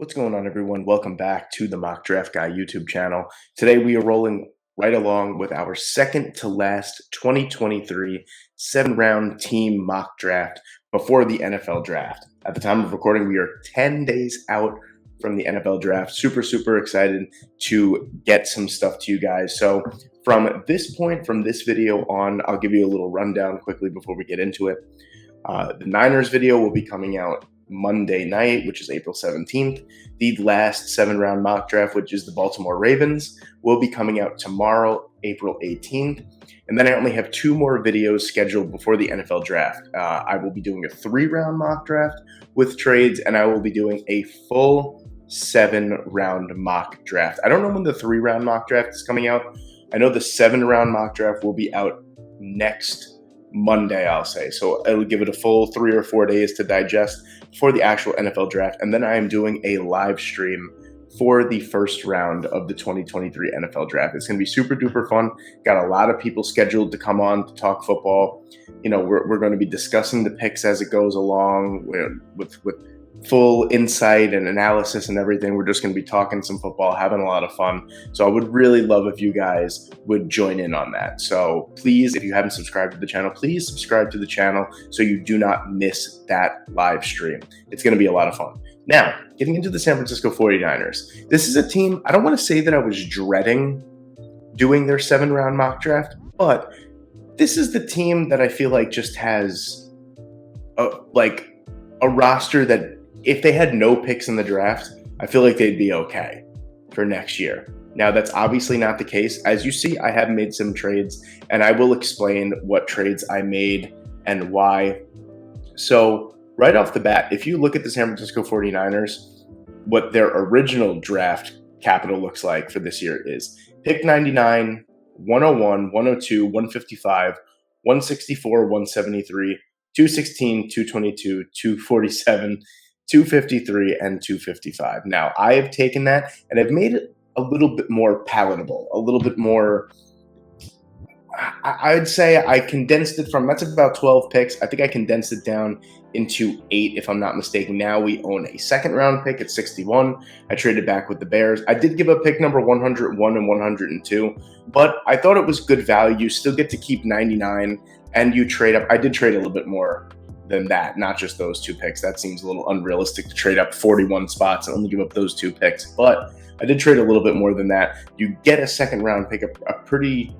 What's going on, everyone? Welcome back to the Mock Draft Guy YouTube channel. Today, we are rolling right along with our second to last 2023 7-round team mock draft before the NFL draft. At the time of recording, we are 10 days out from the NFL draft. Super excited to get some stuff to you guys. So from this point, from this video on, I'll give you a little rundown quickly before we get into it. The Niners video will be coming out Monday night, which is April 17th. The last 7-round mock draft, which is the Baltimore Ravens, will be coming out tomorrow, April 18th. And then I only have 2 more videos scheduled before the NFL draft. I will be doing a 3-round mock draft with trades, and I will be doing a full 7-round mock draft. I don't know when the 3-round mock draft is coming out. I know the 7-round mock draft will be out next Monday, I'll say. So it'll give it a full 3 or 4 days to digest for the actual NFL draft. And then I am doing a live stream for the first round of the 2023 NFL draft. It's going to be super duper fun. Got a lot of people scheduled to come on to talk football. You know, we're going to be discussing the picks as it goes along with full insight and analysis and everything. We're just going to be talking some football, having a lot of fun. So I would really love if you guys would join in on that. So please, if you haven't subscribed to the channel, please subscribe to the channel so you do not miss that live stream. It's going to be a lot of fun. Now, getting into the San Francisco 49ers. This is a team, I don't want to say that I was dreading doing their 7-round mock draft, but this is the team that I feel like just has a roster that if they had no picks in the draft, I feel like they'd be okay for next year. Now, that's obviously not the case. As you see, I have made some trades, and I will explain what trades I made and why. So right off the bat, if you look at the San Francisco 49ers, what their original draft capital looks like for this year is pick 99, 101, 102, 155, 164, 173, 216, 222, 247, 253, and 255. Now, I have taken that and I've made it a little bit more palatable, a little bit more, I'd say I condensed it from, that's about 12 picks. I think I condensed it down into 8, if I'm not mistaken. Now we own a 2nd-round pick at 61. I traded back with the Bears. I did give up pick number 101 and 102, but I thought it was good value. You still get to keep 99, and you trade up. I did trade a little bit more than that, not just those 2 picks. That seems a little unrealistic to trade up 41 spots and only give up those 2 picks, but I did trade a little bit more than that. You get a 2nd-round pick, a pretty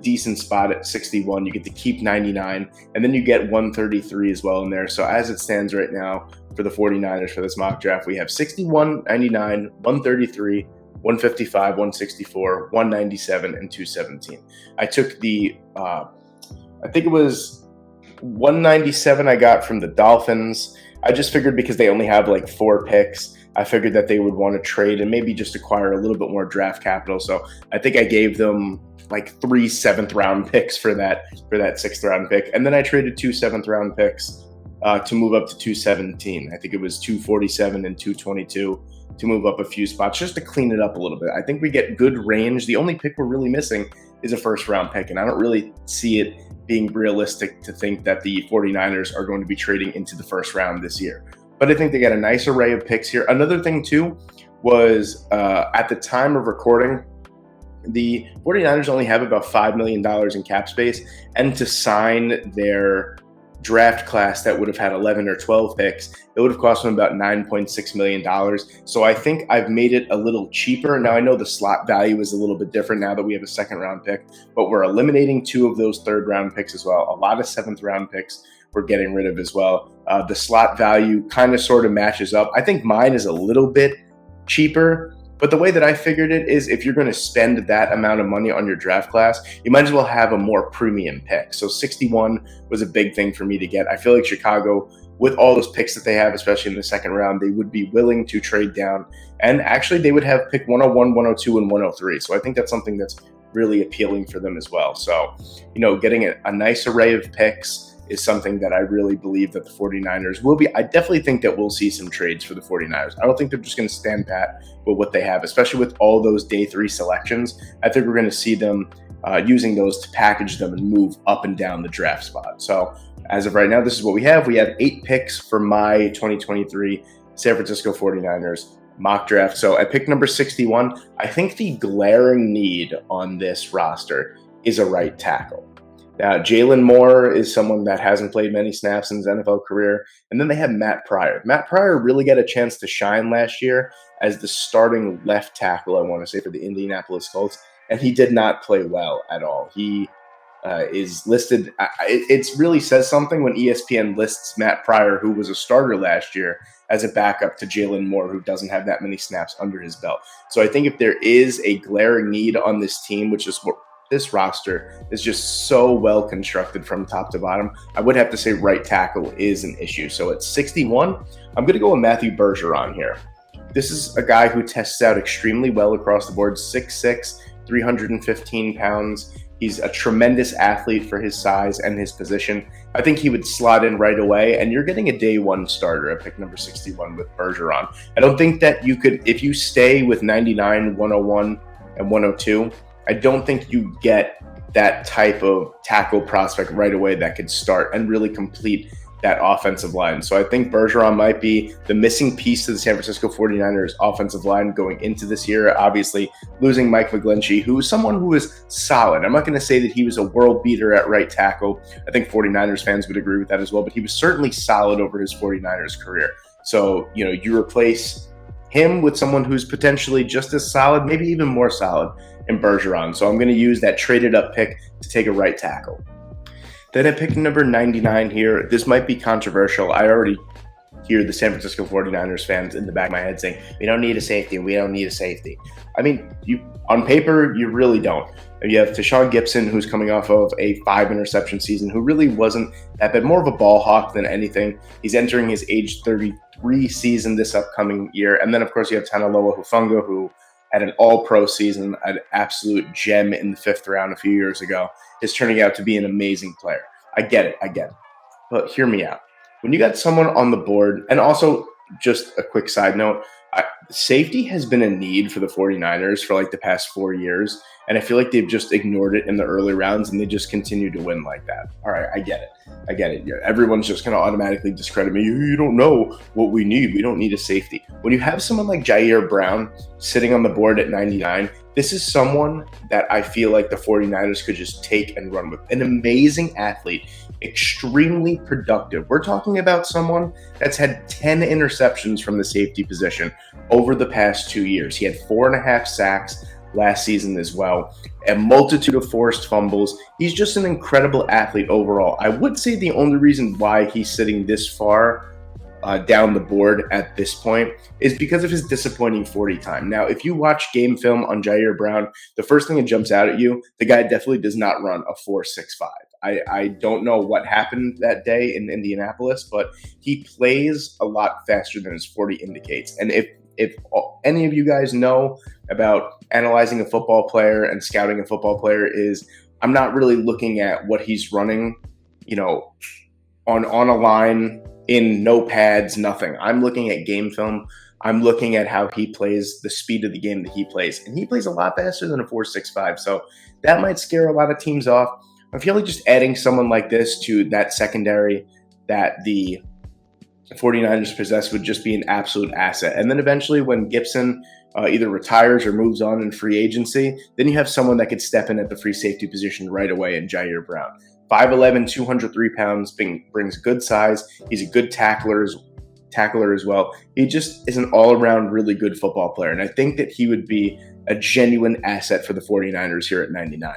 decent spot at 61. You get to keep 99, and then you get 133 as well in there. So as it stands right now for the 49ers for this mock draft, we have 61, 99, 133, 155, 164, 197, and 217. I took the, I think it was 197 I got from the Dolphins. I just figured because they only have like 4 picks, I figured that they would want to trade and maybe just acquire a little bit more draft capital. So I think I gave them like 3 7th-round picks for that 6th-round pick. And then I traded 2 7th-round picks to move up to 217. I think it was 247 and 222 to move up a few spots just to clean it up a little bit. I think we get good range. The only pick we're really missing is a 1st-round pick, and I don't really see it being realistic to think that the 49ers are going to be trading into the 1st round this year. But I think they got a nice array of picks here. Another thing, too, was at the time of recording, the 49ers only have about $5 million in cap space, and to sign their draft class that would have had 11 or 12 picks, it would have cost them about $9.6 million. So I think I've made it a little cheaper. Now, I know the slot value is a little bit different now that we have a 2nd-round pick, but we're eliminating 2 of those 3rd-round picks as well. A lot of 7th-round picks we're getting rid of as well. The slot value kind of sort of matches up. I think mine is a little bit cheaper, but the way that I figured it is if you're going to spend that amount of money on your draft class, you might as well have a more premium pick. So 61 was a big thing for me to get. I feel like Chicago, with all those picks that they have, especially in the 2nd round, they would be willing to trade down. And actually, they would have pick 101, 102, and 103. So I think that's something that's really appealing for them as well. So, you know, getting a nice array of picks is something that I really believe that the 49ers will be. I definitely think that we'll see some trades for the 49ers. I don't think they're just going to stand pat with what they have, especially with all those day 3 selections. I think we're going to see them using those to package them and move up and down the draft spot. So as of right now, this is what we have. We have 8 picks for my 2023 San Francisco 49ers mock draft. So at pick number 61, I think the glaring need on this roster is a right tackle. Now, Jalen Moore is someone that hasn't played many snaps in his NFL career. And then they have Matt Pryor. Matt Pryor really got a chance to shine last year as the starting left tackle, I want to say, for the Indianapolis Colts. And he did not play well at all. He is listed. It really says something when ESPN lists Matt Pryor, who was a starter last year, as a backup to Jalen Moore, who doesn't have that many snaps under his belt. So I think if there is a glaring need on this team, which is what this roster is just so well constructed from top to bottom, I would have to say right tackle is an issue. So at 61, I'm going to go with Matthew Bergeron here. This is a guy who tests out extremely well across the board, 6'6", 315 pounds. He's a tremendous athlete for his size and his position. I think he would slot in right away, and you're getting a day one starter at pick number 61 with Bergeron. I don't think that you could, if you stay with 99, 101, and 102, I don't think you get that type of tackle prospect right away that could start and really complete that offensive line. So I think Bergeron might be the missing piece to the San Francisco 49ers offensive line going into this year. Obviously, losing Mike McGlinchey, who is someone who is solid. I'm not going to say that he was a world beater at right tackle. I think 49ers fans would agree with that as well, but he was certainly solid over his 49ers career. So, you replace him with someone who's potentially just as solid, maybe even more solid in Bergeron. So I'm going to use that traded up pick to take a right tackle. Then at pick number 99 here, this might be controversial. I already hear the San Francisco 49ers fans in the back of my head saying, we don't need a safety, we don't need a safety. I mean, on paper, you really don't. You have Tashawn Gibson, who's coming off of a 5-interception season, who really wasn't that bad, more of a ball hawk than anything. He's entering his age 33 season this upcoming year. And then, of course, you have Talanoa Hufanga, who had an all-pro season, an absolute gem in the 5th round a few years ago, is turning out to be an amazing player. I get it. But hear me out. When you got someone on the board, and also just a quick side note, safety has been a need for the 49ers for like the past 4 years, and I feel like they've just ignored it in the early rounds, and they just continue to win like that. All right, I get it. Yeah, everyone's just going to automatically discredit me. You don't know what we need. We don't need a safety. When you have someone like Jair Brown sitting on the board at 99, this is someone that I feel like the 49ers could just take and run with. An amazing athlete, extremely productive. We're talking about someone that's had 10 interceptions from the safety position over the past 2 years. He had 4.5 sacks last season as well, a multitude of forced fumbles. He's just an incredible athlete overall. I would say the only reason why he's sitting this far down the board at this point is because of his disappointing 40 time. Now, if you watch game film on Jair Brown, the first thing that jumps out at you, the guy definitely does not run a 4.65. I don't know what happened that day in Indianapolis, but he plays a lot faster than his 40 indicates. And if any of you guys know about analyzing a football player and scouting a football player, is I'm not really looking at what he's running, on a line, in no pads, nothing. I'm looking at game film. I'm looking at how he plays, the speed of the game that he plays. And he plays a lot faster than a 4.65. So that might scare a lot of teams off. I feel like just adding someone like this to that secondary that the 49ers possess would just be an absolute asset. And then eventually when Gibson either retires or moves on in free agency, then you have someone that could step in at the free safety position right away in Jair Brown. 5'11", 203 pounds, brings good size. He's a good tackler as well. He just is an all-around really good football player, and I think that he would be a genuine asset for the 49ers here at 99.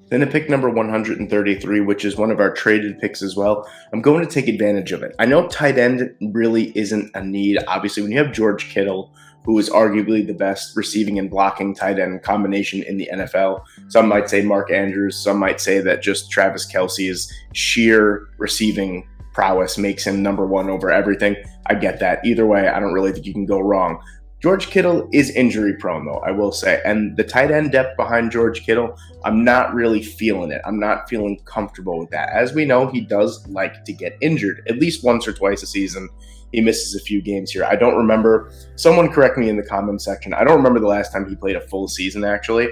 Then at pick number 133, which is one of our traded picks as well, I'm going to take advantage of it. I know tight end really isn't a need. Obviously, when you have George Kittle, who is arguably the best receiving and blocking tight end combination in the NFL. Some might say Mark Andrews. Some might say that just Travis Kelce's sheer receiving prowess makes him number one over everything. I get that. Either way, I don't really think you can go wrong. George Kittle is injury prone, though, I will say. And the tight end depth behind George Kittle, I'm not really feeling it. I'm not feeling comfortable with that. As we know, he does like to get injured at least once or twice a season. He misses a few games here. I don't remember. Someone correct me in the comments section. I don't remember the last time he played a full season, actually.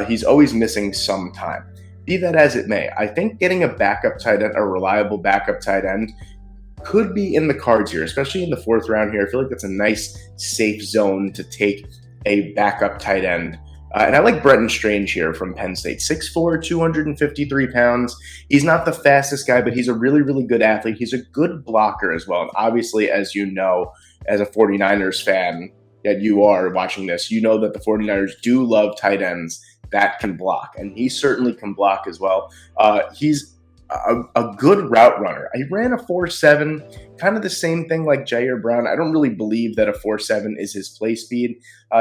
He's always missing some time. Be that as it may, I think getting a backup tight end, a reliable backup tight end, could be in the cards here, especially in the fourth round here. I feel like that's a nice, safe zone to take a backup tight end. And I like Brenton Strange here from Penn State. 6'4", 253 pounds. He's not the fastest guy, but he's a really, really good athlete. He's a good blocker as well. And obviously, as you know, as a 49ers fan that you are watching this, you know that the 49ers do love tight ends that can block. And he certainly can block as well. He's a good route runner. He ran a 4.7, kind of the same thing like Jair Brown. I don't really believe that a 4.7 is his play speed.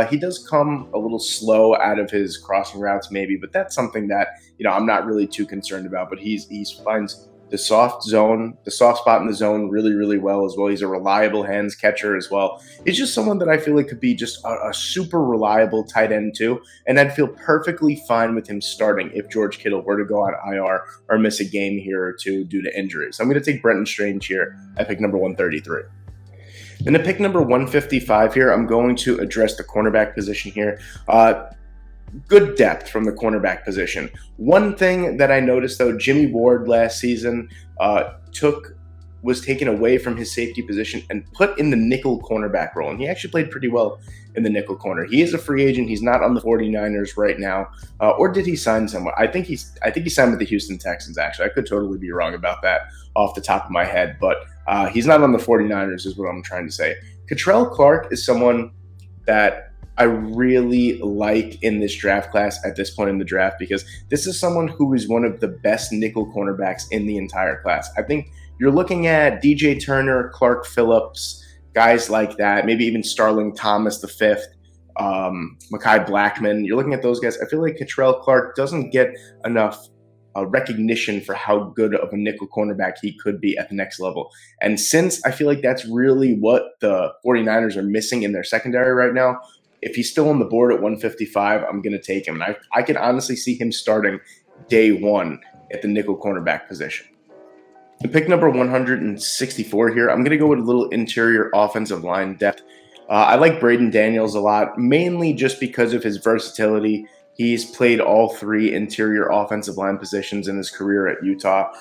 He does come a little slow out of his crossing routes, maybe, but that's something that I'm not really too concerned about. But he finds the soft spot in the zone really, really well as well. He's a reliable hands catcher as well. He's just someone that I feel like could be just a super reliable tight end too. And I'd feel perfectly fine with him starting if George Kittle were to go on IR or miss a game here or two due to injuries. So I'm going to take Brenton Strange here at pick number 133. Then at pick number 155 here, I'm going to address the cornerback position here. Good depth from the cornerback position. One thing that I noticed, though, Jimmy Ward last season was taken away from his safety position and put in the nickel cornerback role, and he actually played pretty well in the nickel corner. He is a free agent. He's not on the 49ers right now, or did he sign somewhere? I think he signed with the Houston Texans, actually. I could totally be wrong about that off the top of my head, but he's not on the 49ers is what I'm trying to say. Catrell Clark is someone that I really like in this draft class at this point in the draft, because this is someone who is one of the best nickel cornerbacks in the entire class. I think you're looking at DJ Turner, Clark Phillips, guys like that, maybe even Starling Thomas the fifth, Mekhi Blackman. You're looking at those guys. I feel like Catrell Clark doesn't get enough recognition for how good of a nickel cornerback he could be at the next level. And since I feel like that's really what the 49ers are missing in their secondary right now, if he's still on the board at 155, I'm going to take him. And I can honestly see him starting day one at the nickel cornerback position. The pick number 164 here, I'm going to go with a little interior offensive line depth. I like Braden Daniels a lot, mainly just because of his versatility. He's played all three interior offensive line positions in his career at Utah.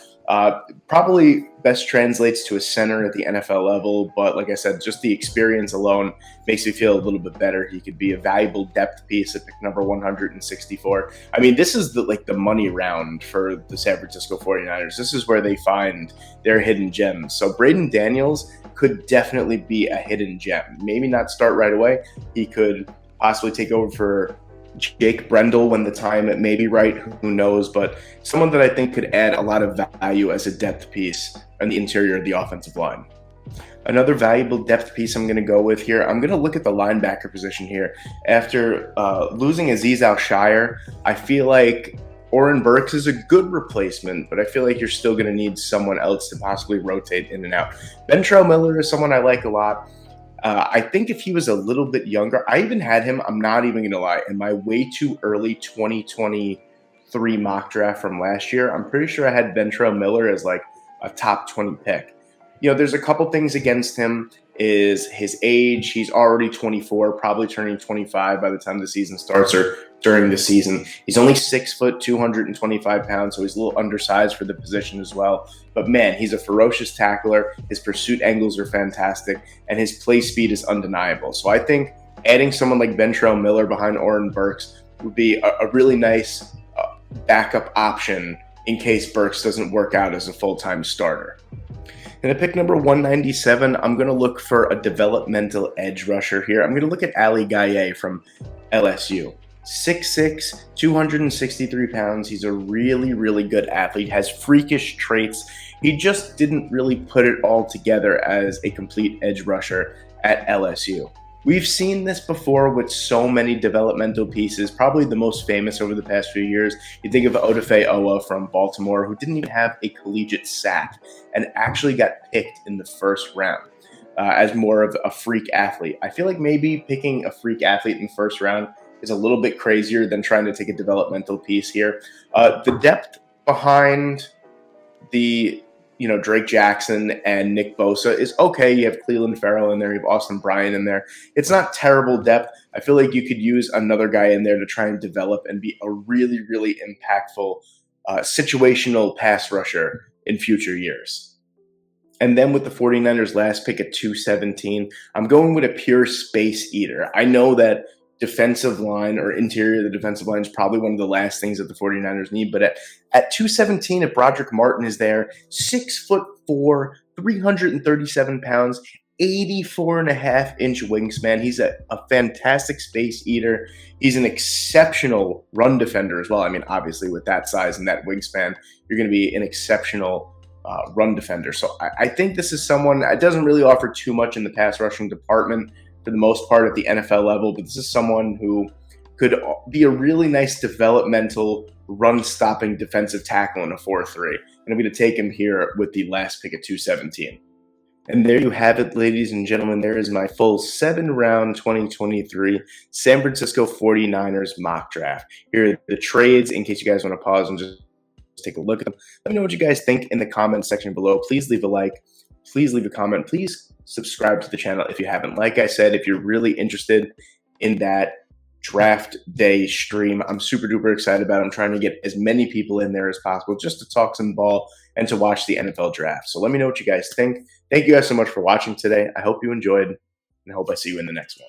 Probably best translates to a center at the NFL level, but like I said, just the experience alone makes me feel a little bit better. He could be a valuable depth piece at pick number 164. I mean, this is the money round for the San Francisco 49ers. This is where they find their hidden gems. So Braden Daniels could definitely be a hidden gem. Maybe not start right away. He could possibly take over for Jake Brendel when the time it may be right, who knows, but someone that I think could add a lot of value as a depth piece on the interior of the offensive line. Another valuable depth piece I'm going to go with here, I'm going to look at the linebacker position here. After losing Azeez Al-Shaair, I feel like Oren Burks is a good replacement, but I feel like you're still going to need someone else to possibly rotate in and out. Ventrell Miller is someone I like a lot. I think if he was a little bit younger, I even had him, I'm not even going to lie, in my way too early 2023 mock draft from last year. I'm pretty sure I had Ventrell Miller as like a top 20 pick. There's a couple things against him. Is his age. He's already 24, probably turning 25 by the time the season starts or during the season. He's only 6 foot, 225 pounds, so he's a little undersized for the position as well. But man, he's a ferocious tackler. His pursuit angles are fantastic, and his play speed is undeniable. So I think adding someone like Ventrell Miller behind Oren Burks would be a really nice backup option in case Burks doesn't work out as a full-time starter. And at pick number 197, I'm going to look for a developmental edge rusher here. I'm going to look at Ali Gaye from LSU. 6'6", 263 pounds. He's a really, really good athlete, has freakish traits. He just didn't really put it all together as a complete edge rusher at LSU. We've seen this before with so many developmental pieces, probably the most famous over the past few years. You think of Odafe Owa from Baltimore, who didn't even have a collegiate sack and actually got picked in the first round as more of a freak athlete. I feel like maybe picking a freak athlete in the first round is a little bit crazier than trying to take a developmental piece here. The depth behind the Drake Jackson and Nick Bosa is okay. You have Cleveland Farrell in there. You have Austin Bryant in there. It's not terrible depth. I feel like you could use another guy in there to try and develop and be a really, really impactful situational pass rusher in future years. And then with the 49ers last pick at 217, I'm going with a pure space eater. I know that defensive line or interior of the defensive line is probably one of the last things that the 49ers need. But at 217, if Broderick Martin is there, 6'4", 337 pounds, 84.5-inch wingspan. He's a fantastic space eater. He's an exceptional run defender as well. I mean, obviously, with that size and that wingspan, you're going to be an exceptional run defender. So I think this is someone that doesn't really offer too much in the pass rushing department for the most part at the NFL level, but this is someone who could be a really nice developmental run-stopping defensive tackle in a 4-3. And I'm going to take him here with the last pick at 217. And there you have it, ladies and gentlemen. There is my full 7-round 2023 San Francisco 49ers mock draft. Here are the trades in case you guys want to pause and just take a look at them. Let me know what you guys think in the comments section below. Please leave a like. Please leave a comment. Please subscribe to the channel if you haven't. Like I said, if you're really interested in that draft day stream, I'm super duper excited about it. I'm trying to get as many people in there as possible just to talk some ball and to watch the NFL draft. So let me know what you guys think. Thank you guys so much for watching today. I hope you enjoyed, and I hope I see you in the next one.